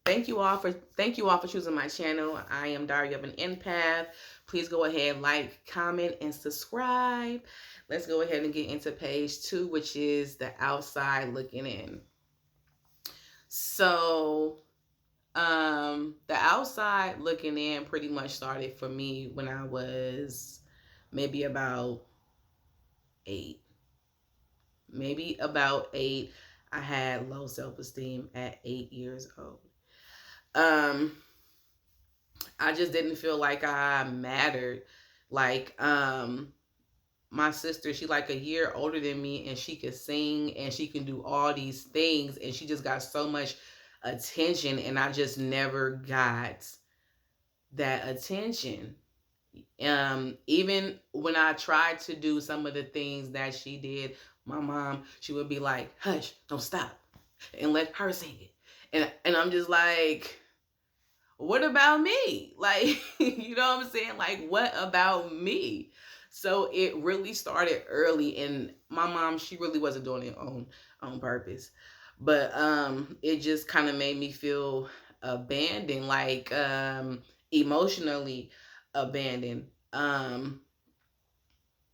thank you all for choosing my channel. I am Daria of an Empath. Please go ahead, like, comment, and subscribe. Let's go ahead and get into page 2, which is the outside looking in. So the outside looking in pretty much started for me when I was maybe about 8. Maybe about 8. I had low self-esteem at 8 years old. I just didn't feel like I mattered. Like, my sister, she like a year older than me, and she could sing and she can do all these things, and she just got so much attention, and I just never got that attention. Even when I tried to do some of the things that she did, my mom, she would be like, hush, don't stop, and let her sing it. And I'm just like, what about me? Like, you know what I'm saying? Like, what about me? So it really started early, and my mom, she really wasn't doing it on purpose. But it just kind of made me feel abandoned, like emotionally abandoned.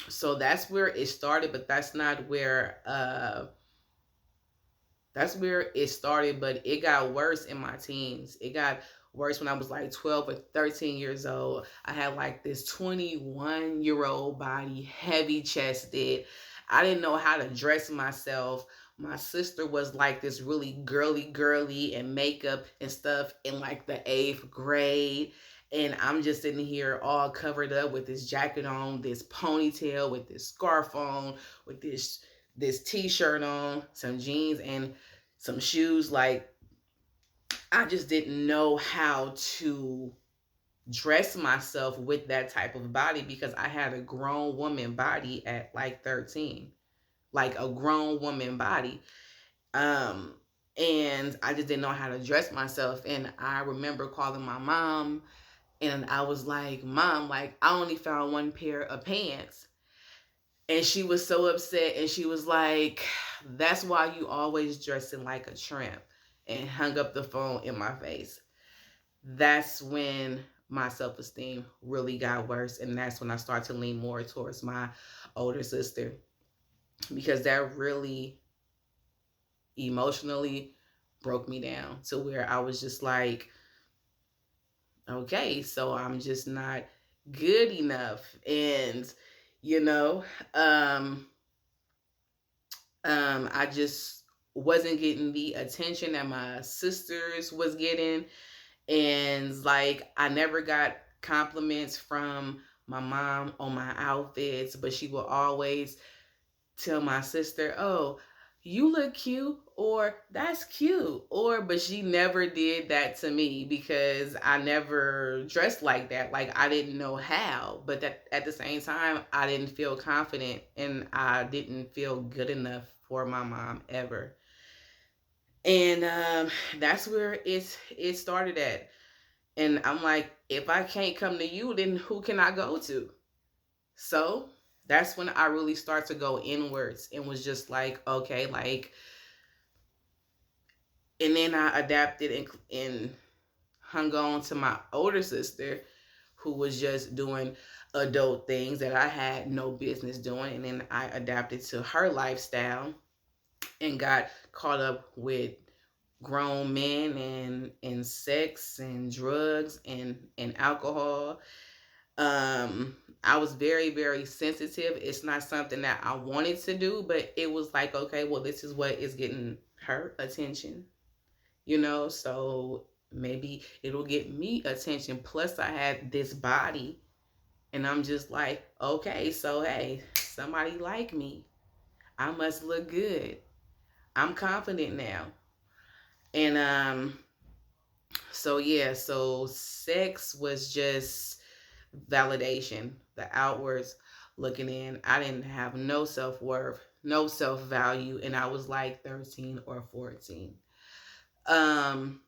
So that's where it started, but that's where it started, but it got worse in my teens. It got worse when I was like 12 or 13 years old. I had like this 21-year-old body, heavy chested. I didn't know how to dress myself. My sister was like this really girly and makeup and stuff in like the 8th grade. And I'm just sitting here all covered up with this jacket on, this ponytail, with this scarf on, with this t-shirt on, some jeans, and some shoes. Like, I just didn't know how to dress myself with that type of body, because I had a grown woman body at like 13. Like a grown woman body. Um and I just didn't know how to dress myself. And I remember calling my mom, and I was like, Mom, like, I only found one pair of pants. And she was so upset, and she was like, that's why you always dressing like a tramp, and hung up the phone in my face. That's when my self-esteem really got worse, and that's when I started to lean more towards my older sister, because that really emotionally broke me down to where I was just like, okay, so I'm just not good enough. And you know, I just wasn't getting the attention that my sisters was getting. And like, I never got compliments from my mom on my outfits, but she will always tell my sister, oh, you look cute, or that's cute, or, but she never did that to me, because I never dressed like that. Like, I didn't know how, but that at the same time, I didn't feel confident, and I didn't feel good enough for my mom ever. And that's where it started at. And I'm like, if I can't come to you, then who can I go to? So that's when I really start to go inwards, and was just like, okay, like, and then I adapted and hung on to my older sister, who was just doing adult things that I had no business doing. And then I adapted to her lifestyle, and got caught up with grown men, and sex and drugs and alcohol. I was very, very sensitive. It's not something that I wanted to do, but it was like, okay, well, this is what is getting her attention, so maybe it'll get me attention. Plus, I had this body, and I'm just like, okay, so hey, somebody like me. I must look good. I'm confident now. And so yeah, so sex was just validation, the outwards looking in. I didn't have no self-worth, no self-value, and I was like 13 or 14. Um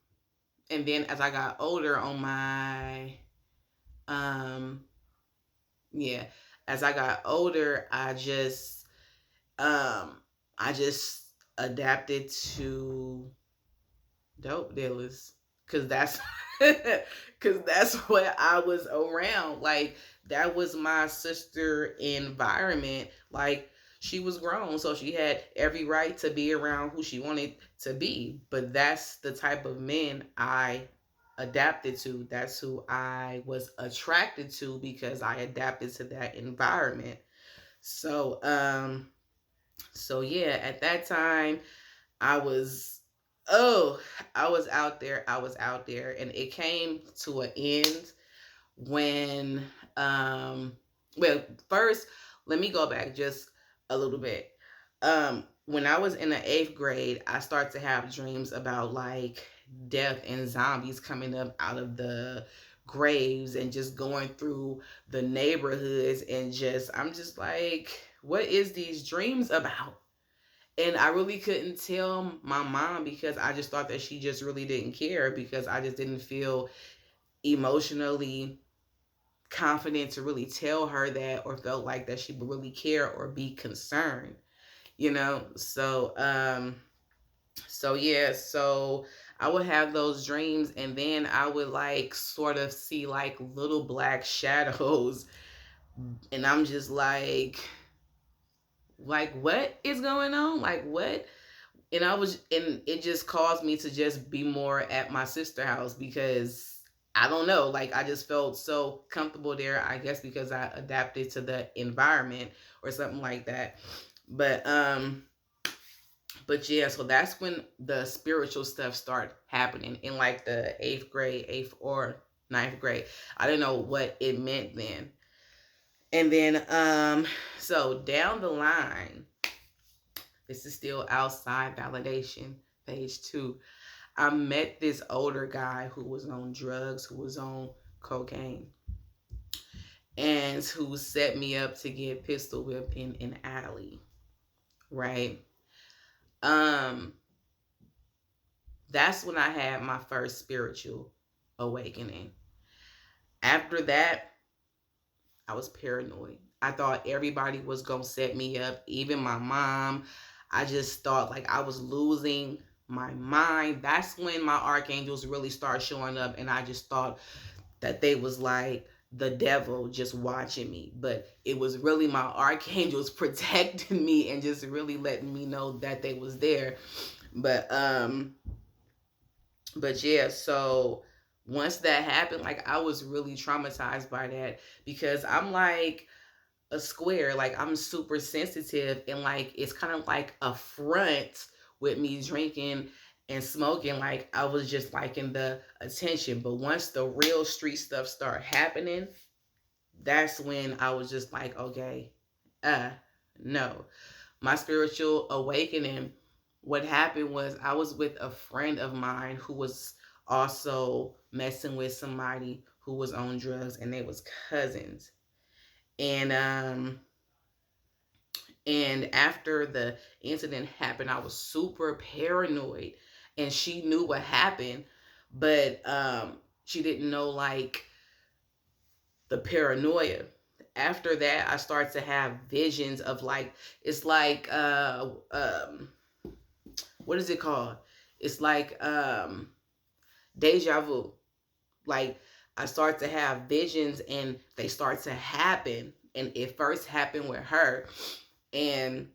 and then as I got older, on my um yeah, as I got older, I just adapted to dope dealers. Cause that's cause that's what I was around. Like that was my sister environment. Like she was grown, so she had every right to be around who she wanted to be. But that's the type of men I adapted to. That's who I was attracted to because I adapted to that environment. So so yeah, at that time I was, oh, I was out there. I was out there. And it came to an end when, well, first, let me go back just a little bit. When I was in the eighth grade, I started to have dreams about like death and zombies coming up out of the graves and just going through the neighborhoods and just, I'm just like, what is these dreams about? And I really couldn't tell my mom because I just thought that she just really didn't care because I just didn't feel emotionally confident to really tell her that or felt like that she would really care or be concerned, you know? So yeah, so I would have those dreams and then I would like sort of see like little black shadows and I'm just like what is going on? Like what? And it just caused me to just be more at my sister house because I don't know, like I just felt so comfortable there, I guess because I adapted to the environment or something like that. But yeah, so that's when the spiritual stuff started happening in like the eighth or ninth grade. I didn't know what it meant then. And then so down the line, this is still outside validation, page 2. I met this older guy who was on drugs, who was on cocaine, and who set me up to get pistol whipped in an alley. Right. Um, that's when I had my first spiritual awakening. After that, I was paranoid. I thought everybody was gonna set me up, even my mom. I just thought like I was losing my mind. That's when my archangels really start showing up, and I just thought that they was like the devil just watching me, but it was really my archangels protecting me and just really letting me know that they was there. But um but yeah, so once that happened, like I was really traumatized by that because I'm like a square. Like I'm super sensitive and like it's kind of like a front with me drinking and smoking. Like I was just like in the attention. But once the real street stuff start happening, that's when I was just like, okay, uh, no. My spiritual awakening, what happened was I was with a friend of mine who was also messing with somebody who was on drugs and they was cousins. And after the incident happened, I was super paranoid, and she knew what happened, but she didn't know like the paranoia. After that, I started to have visions of like it's like what is it called? It's like deja vu. Like I start to have visions and they start to happen. And it first happened with her. And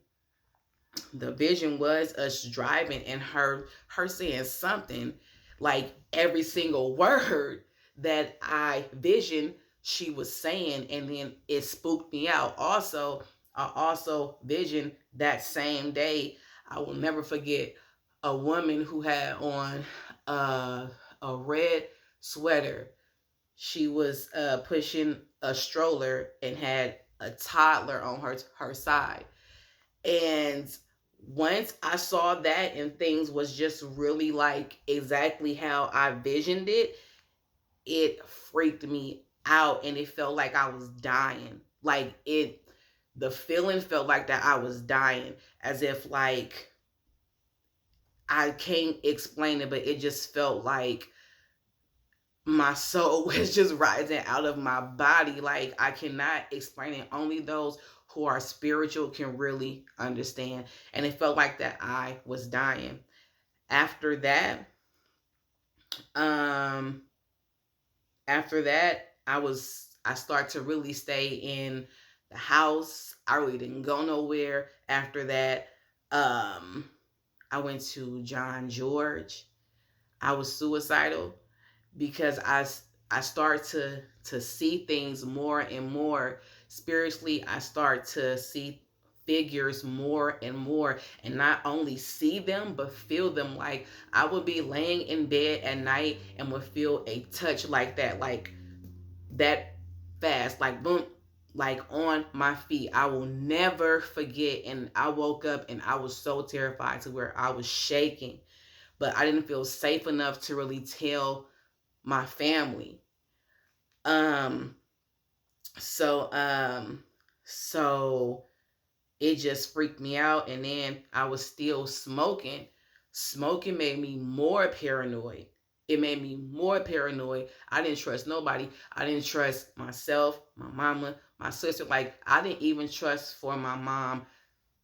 the vision was us driving and her saying something like every single word that I visioned she was saying, and then it spooked me out. Also, I also visioned that same day, I will never forget, a woman who had on a red sweater. She was pushing a stroller and had a toddler on her side. And once I saw that and things was just really like exactly how I visioned it, it freaked me out and it felt like I was dying. Like the feeling felt like that I was dying, as if like I can't explain it, but it just felt like my soul was just rising out of my body. Like I cannot explain it. Only those who are spiritual can really understand. And it felt like that I was dying. After that, Um, After that, I start to really stay in the house. I really didn't go nowhere. After that, um, I went to John George. I was suicidal because I start to see things more and more spiritually. I start to see figures more and more, and not only see them but feel them. Like I would be laying in bed at night and would feel a touch like that fast, like boom, like on my feet. I will never forget. And I woke up and I was so terrified to where I was shaking, but I didn't feel safe enough to really tell my family. Um, so um, so it just freaked me out. And then I was still smoking. Smoking made me more paranoid. It made me more paranoid. I didn't trust nobody. I didn't trust myself, my mama, my sister. Like I didn't even trust for my mom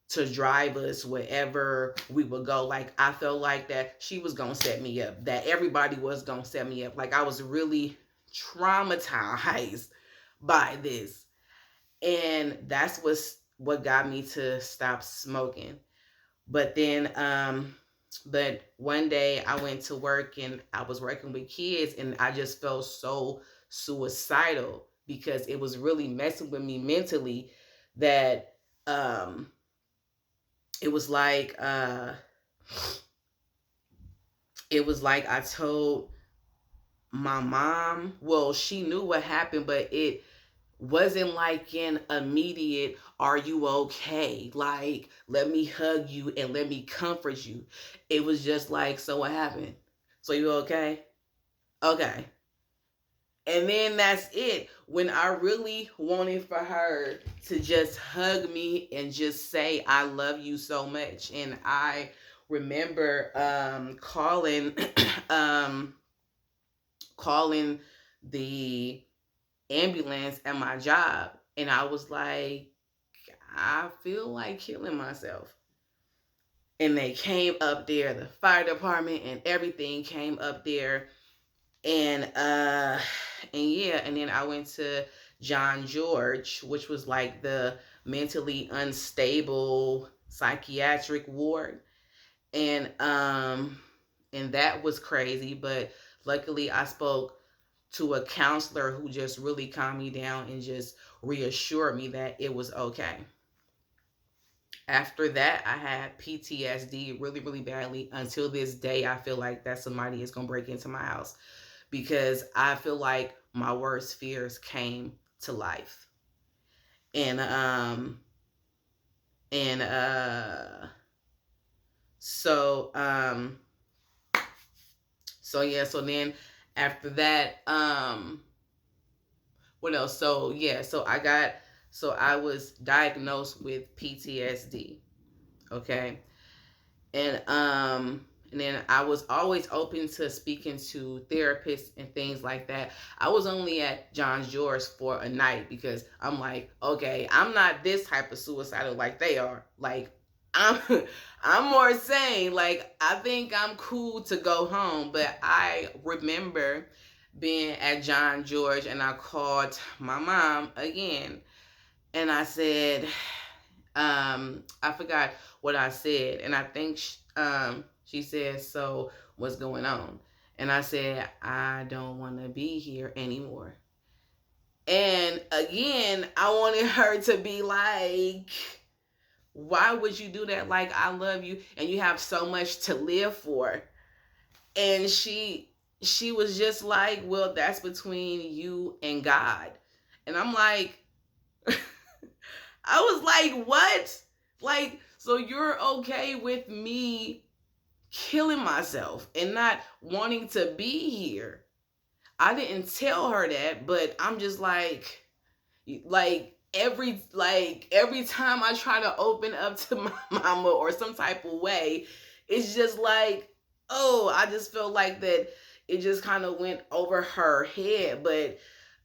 to drive us wherever we would go. Like I felt like that she was gonna set me up, that everybody was gonna set me up. Like I was really traumatized by this. And that's what got me to stop smoking. But then but one day I went to work and I was working with kids, and I just felt so suicidal because it was really messing with me mentally. That um it was like uh it was like I told my mom, well, she knew what happened, but it wasn't like an immediate, are you okay? Like, let me hug you and let me comfort you. It was just like, so what happened? So you okay? Okay. And then that's it. When I really wanted for her to just hug me and just say, I love you so much. And I remember calling um calling the ambulance at my job, and I was like, I feel like killing myself. And they came up there, the fire department and everything came up there. And and yeah, and then I went to John George, which was like the mentally unstable psychiatric ward. And that was crazy, but luckily I spoke to a counselor who just really calmed me down and just reassured me that it was okay. After that, I had PTSD really, really badly. Until this day, I feel like that somebody is going to break into my house because I feel like my worst fears came to life. And, and, so, so yeah, so then after that, what else? So yeah, so I was diagnosed with PTSD. Okay. And then I was always open to speaking to therapists and things like that. I was only at John George for a night because I'm like, okay, I'm not this type of suicidal like they are. Like I'm I'm more sane. Like I think I'm cool to go home. But I remember being at John George and I called my mom again and I said, I forgot what I said, and I think she said, "So what's going on?" And I said, "I don't want to be here anymore." And again, I wanted her to be like, "Why would you do that? Like, I love you, and you have so much to live for." And she was just like, "Well, that's between you and God." And I'm like, I was like, what? Like, so you're okay with me killing myself and not wanting to be here? I didn't tell her that, but I'm just like every time I try to open up to my mama or some type of way, it's just like, oh, I just felt like that it just kind of went over her head. But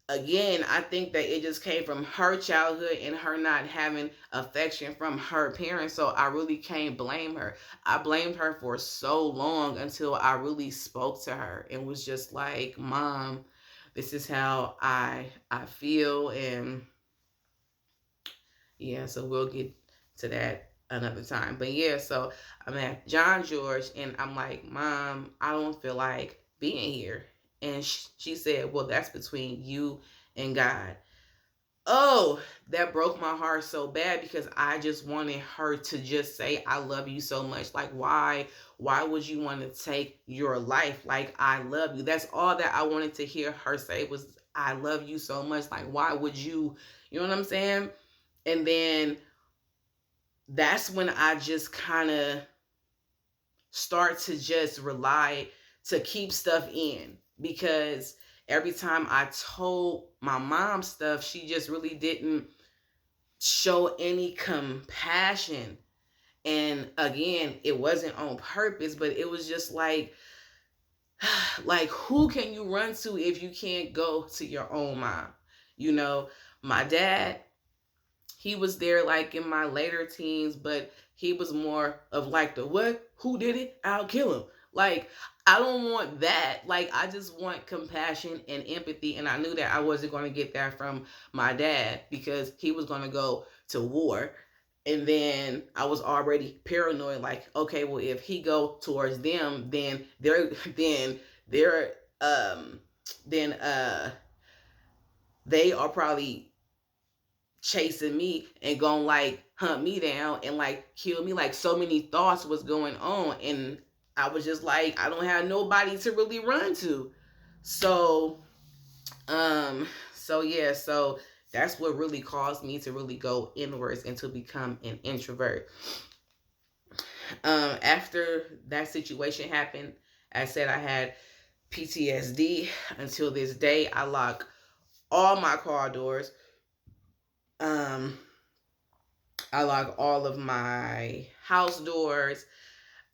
again, I think that it just came from her childhood and her not having affection from her parents. So I really can't blame her. I blamed her for so long until I really spoke to her and was just like, Mom, this is how I feel. And yeah, so we'll get to that another time. But yeah, so I'm at John George and I'm like, Mom, I don't feel like being here. And she said, well, that's between you and God. Oh, that broke my heart so bad because I just wanted her to just say, I love you so much. Like, why would you want to take your life? Like, I love you. That's all that I wanted to hear her say was, I love you so much. Like, why would you know what I'm saying? And then that's when I just kind of start to just rely to keep stuff in, because every time I told my mom stuff, she just really didn't show any compassion. And again, it wasn't on purpose, but it was just like like, who can you run to if you can't go to your own mom? You know, my dad, he was there like in my later teens, but he was more of like the what? Who did it? I'll kill him. Like, I don't want that. Like, I just want compassion and empathy. And I knew that I wasn't going to get that from my dad because he was going to go to war. And then I was already paranoid, like, okay, well, if he go towards them, then they're then they are probably chasing me and gonna like hunt me down and like kill me. Like, so many thoughts was going on, and I was just like, I don't have nobody to really run to. So so yeah, so that's what really caused me to really go inwards and to become an introvert. After that situation happened, I said I had PTSD. Until this day, I lock all my car doors. um I lock all of my house doors.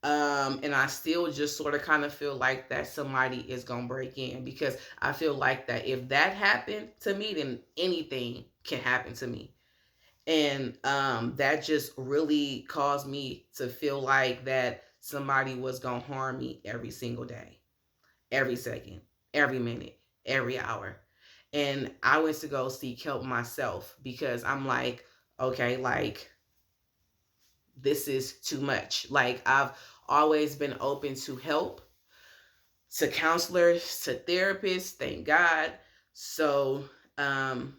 And I still just sort of kind of feel like that somebody is gonna break in, because I feel like that if that happened to me, then anything can happen to me. And that just really caused me to feel like that somebody was gonna harm me every single day, every second, every minute, every hour. And I went to go seek help myself because I'm like, okay, like, this is too much. Like, I've always been open to help, to counselors, to therapists, thank God. So, um,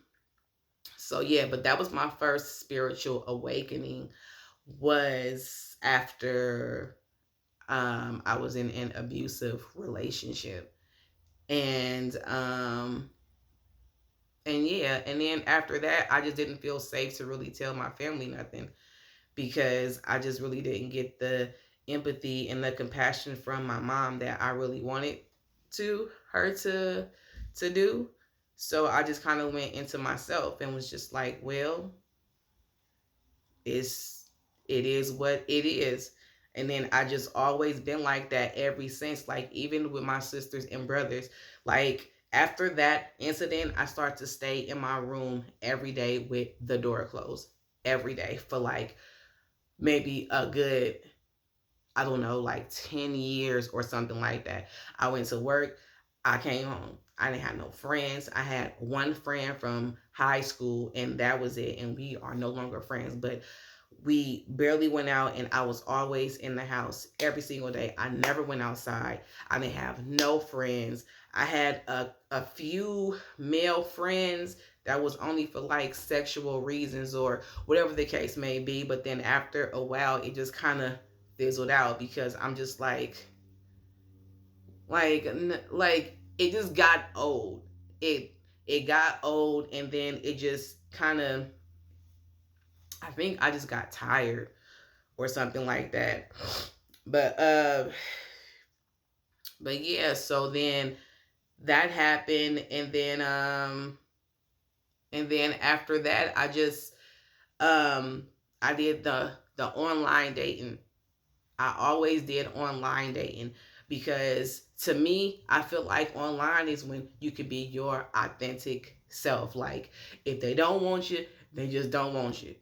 so yeah, but that was my first spiritual awakening, was after I was in an abusive relationship. And and yeah, and then after that, I just didn't feel safe to really tell my family nothing, because I just really didn't get the empathy and the compassion from my mom that I really wanted to her to do. So I just kind of went into myself and was just like, well, it's it is what it is. And then I just always been like that ever since, like even with my sisters and brothers. Like, after that incident, I start to stay in my room every day with the door closed, every day for like maybe a good, I don't know, like 10 years or something like that. I went to work, I came home. I didn't have no friends. I had one friend from high school, and that was it. And we are no longer friends, but we barely went out, and I was always in the house every single day. I never went outside. I didn't have no friends. I had a few male friends that was only for like sexual reasons or whatever the case may be. But then after a while, it just kind of fizzled out because I'm just like it just got old. It got old, and then it just kind of, I think I just got tired or something like that. But but yeah, so then that happened, and then after that I just um I did the online dating. I always did online dating because to me, I feel like online is when you can be your authentic self. Like, if they don't want you, they just don't want you.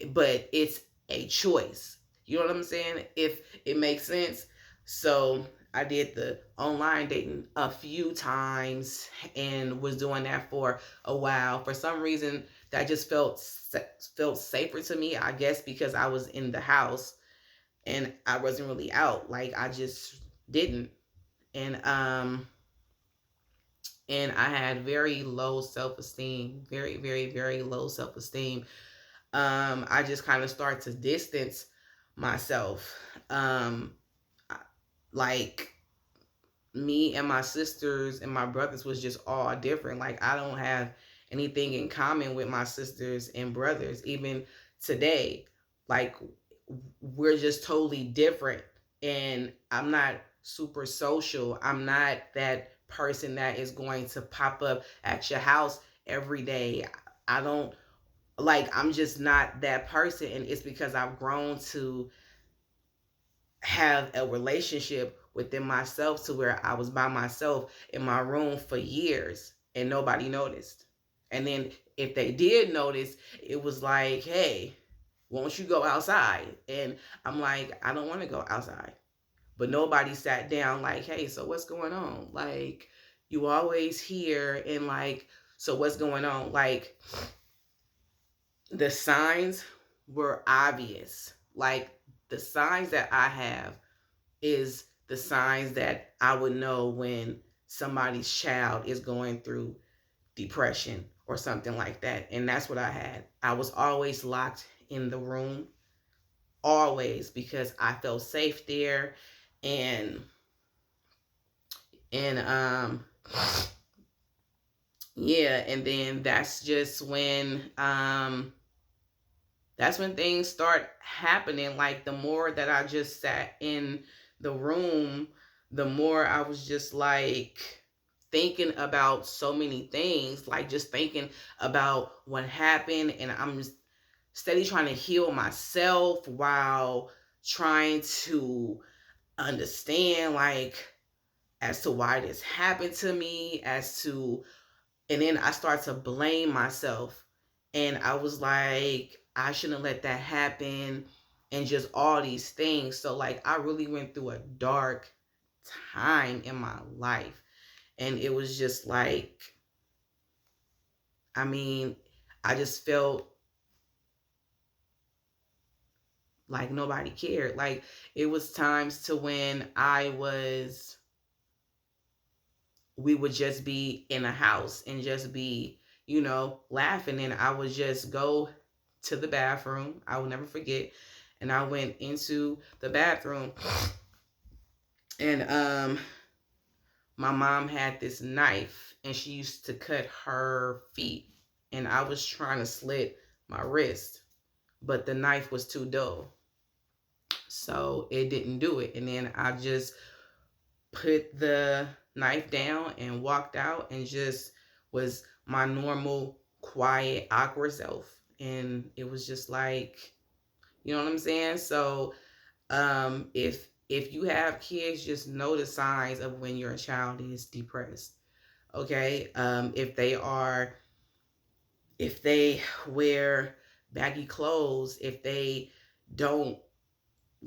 But it's a choice. You know what I'm saying? If it makes sense. So I did the online dating a few times and was doing that for a while. For some reason, that just felt safer to me. I guess because I was in the house and I wasn't really out. Like, I just didn't. And I had very low self-esteem, very, very, very low self-esteem. I just kind of start to distance myself. Um, like, me and my sisters and my brothers was just all different. Like, I don't have anything in common with my sisters and brothers, even today. Like, we're just totally different. And I'm not super social. I'm not that person that is going to pop up at your house every day. I don't, like, I'm just not that person. And it's because I've grown to have a relationship within myself to where I was by myself in my room for years and nobody noticed. And then if they did notice, it was like, hey, won't you go outside? And I'm like, I don't want to go outside. But nobody sat down like, hey, so what's going on? Like, you always here and like, so what's going on? Like, the signs were obvious. Like, the signs that I have is the signs that I would know when somebody's child is going through depression or something like that. And that's what I had. I was always locked in the room, always, because I felt safe there. And and yeah, and then that's when things start happening. Like, the more that I just sat in the room, the more I was just like thinking about so many things, like just thinking about what happened. And I'm just steady trying to heal myself while trying to understand, like, as to why this happened to me, and then I start to blame myself. And I was like, I shouldn't let that happen. And just all these things. So, like, I really went through a dark time in my life. And it was just like, I mean, I just felt like nobody cared. Like, it was times to when we would just be in a house and just be, laughing. And I would just go to the bathroom. I will never forget. And I went into the bathroom, and my mom had this knife and she used to cut her feet. And I was trying to slit my wrist, but the knife was too dull. So it didn't do it. And then I just put the knife down and walked out and just was my normal, quiet, awkward self. And it was just like, you know what I'm saying? So if you have kids, just know the signs of when your child is depressed. Okay? If they wear baggy clothes, if they don't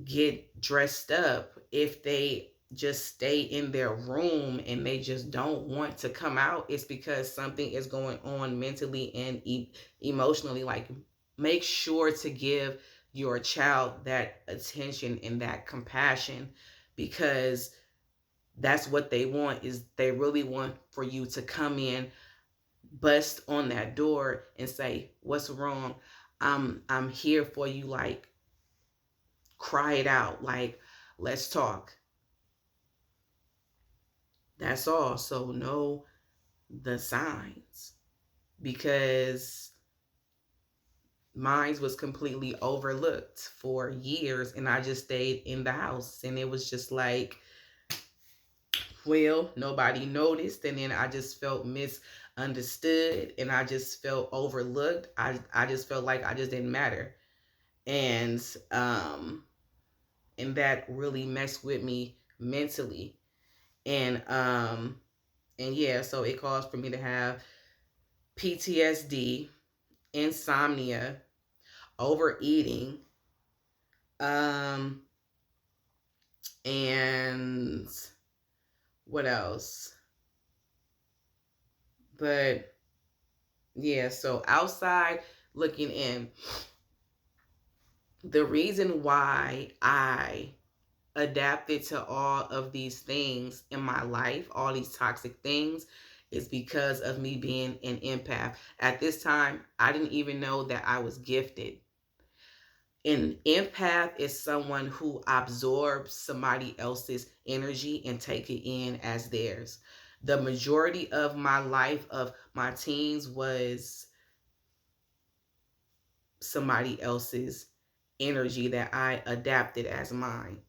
get dressed up, if they just stay in their room and they just don't want to come out, it's because something is going on mentally and emotionally. Like, make sure to give your child that attention and that compassion, because that's what they want. Is they really want for you to come in, bust on that door and say, what's wrong? I'm here for you. Like, cry it out. Like, let's talk. That's all. So know the signs, because mine was completely overlooked for years, and I just stayed in the house, and it was just like, well, nobody noticed. And then I just felt misunderstood, and I just felt overlooked. I just felt like I just didn't matter. And that really messed with me mentally. And yeah, so it caused for me to have PTSD, insomnia, overeating, um, and what else? But yeah, so outside looking in, the reason why I adapted to all of these things in my life, all these toxic things, is because of me being an empath. At this time, I didn't even know that I was gifted. An empath is someone who absorbs somebody else's energy and take it in as theirs. The majority of my life, of my teens, was somebody else's energy that I adapted as mine.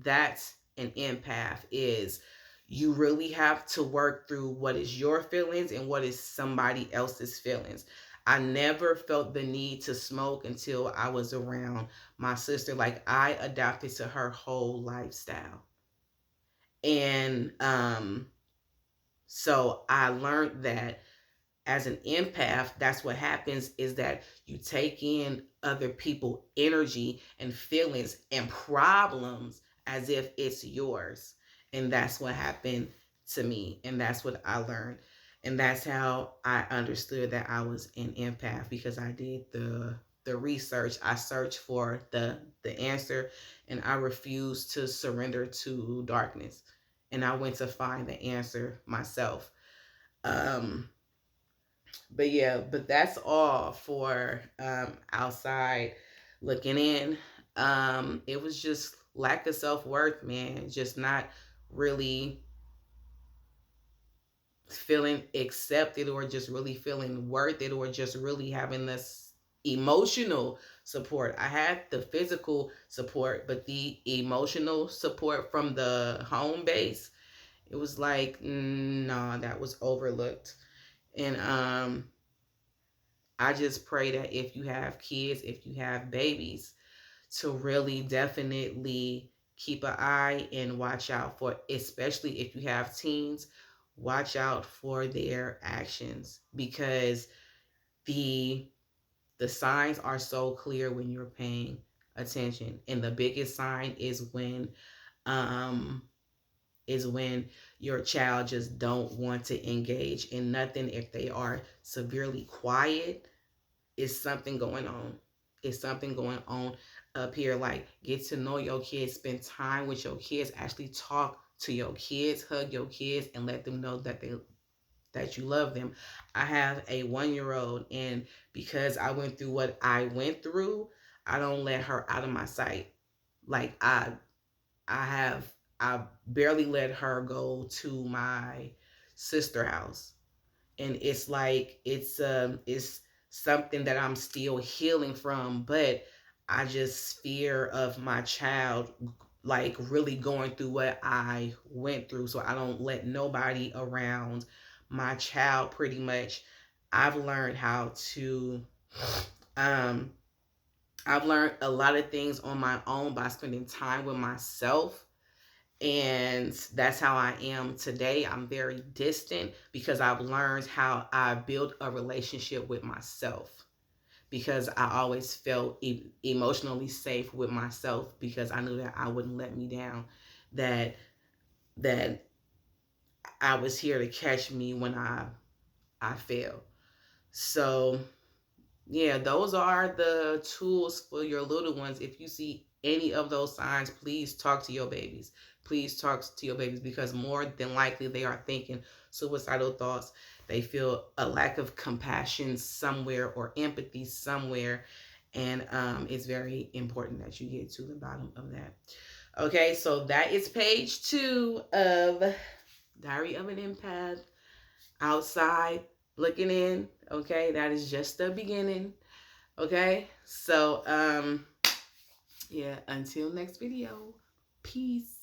That's an empath. Is you really have to work through what is your feelings and what is somebody else's feelings. I never felt the need to smoke until I was around my sister. Like, I adapted to her whole lifestyle. And so I learned that as an empath, that's what happens, is that you take in other people's energy and feelings and problems as if it's yours. And that's what happened to me. And that's what I learned. And that's how I understood that I was an empath, because I did the research. I searched for the answer, and I refused to surrender to darkness. And I went to find the answer myself. Um, but yeah, but that's all for outside looking in. It was just lack of self-worth, man. Just not really feeling accepted, or just really feeling worth it, or just really having this emotional support. I had the physical support, but the emotional support from the home base, it was like, nah, that was overlooked. And I just pray that if you have kids, if you have babies, to really definitely keep an eye and watch out for, especially if you have teens, watch out for their actions, because the the signs are so clear when you're paying attention. And the biggest sign um is when your child just don't want to engage in nothing. If they are severely quiet, is something going on. Is something going on up here. Like, get to know your kids, spend time with your kids, actually talk to your kids, hug your kids, and let them know that you love them. I have a 1-year old, and because I went through what I went through, I don't let her out of my sight. Like, I barely let her go to my sister house. And it's like, it's something that I'm still healing from, but I just fear of my child, like, really going through what I went through, so I don't let nobody around my child. Pretty much, I've learned how to um I've learned a lot of things on my own by spending time with myself, and that's how I am today. I'm very distant because I've learned how I build a relationship with myself, because I always felt emotionally safe with myself, because I knew that I wouldn't let me down, that that I was here to catch me when I fail. So yeah, those are the tools for your little ones. If you see any of those signs, please talk to your babies. Please talk to your babies, because more than likely they are thinking suicidal thoughts. They feel a lack of compassion somewhere, or empathy somewhere. And it's very important that you get to the bottom of that. Okay, so that is page 2 of Diary of an Empath. Outside looking in. Okay, that is just the beginning. Okay, so yeah, until next video, peace.